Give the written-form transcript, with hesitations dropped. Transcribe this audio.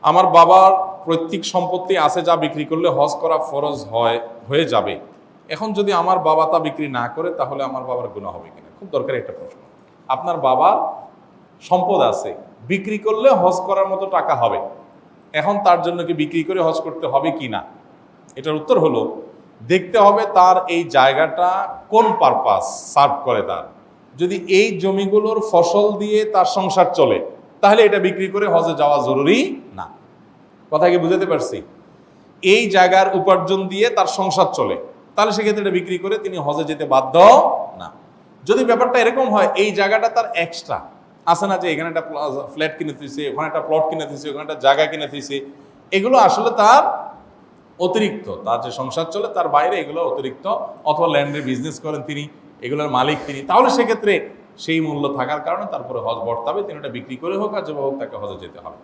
আমার বাবার পৈতৃক সম্পত্তি আছে যা বিক্রি করলে হজ করা ফরজ হয়ে যাবে। এখন যদি আমার বাবা তা বিক্রি না করে তাহলে আমার বাবার গুনাহ হবে কিনা? খুব দরকারি একটা প্রশ্ন। আপনার বাবার সম্পদ আছে, বিক্রি করলে হজ করার মতো টাকা হবে, এখন তার জন্য কি বিক্রি করে হজ করতে হবে কি না? এটার উত্তর হলো, দেখতে হবে তার এই জায়গাটা কোন পারপাস সার্ভ করে। তার যদি এই জমিগুলোর ফসল দিয়ে তার সংসার চলে তাহলে এটা বিক্রি করে হজে যাওয়া জরুরি না। কথা কি বুঝাতে পারছি? এই জায়গার উপার্জন দিয়ে তার সংসার চলে, তাহলে সেক্ষেত্রে এটা বিক্রি করে তিনি হজে যেতে বাধ্য না। যদি ব্যাপারটা এরকম হয় এই জায়গাটা তার এক্সট্রা আছে না, যে এখানে একটা ফ্ল্যাট কিনে দিয়েছে, ওখানে একটা প্লট কিনে দিয়েছে, ওখানে একটা জায়গা কিনে দিয়েছে, এগুলো আসলে তার অতিরিক্ত, তার যে সংসার চলে তার বাইরে এগুলো অতিরিক্ত, অথবা ল্যান্ডের বিজনেস করেন তিনি, এগুলোর মালিক তিনি, তাহলে সেক্ষেত্রে সেই মূল্য থাকার কারণে তারপরে হজ বর্তাবে, তিনি ওটা বিক্রি করে হোক আর যেভাবে হোক তাকে হজে যেতে হবে।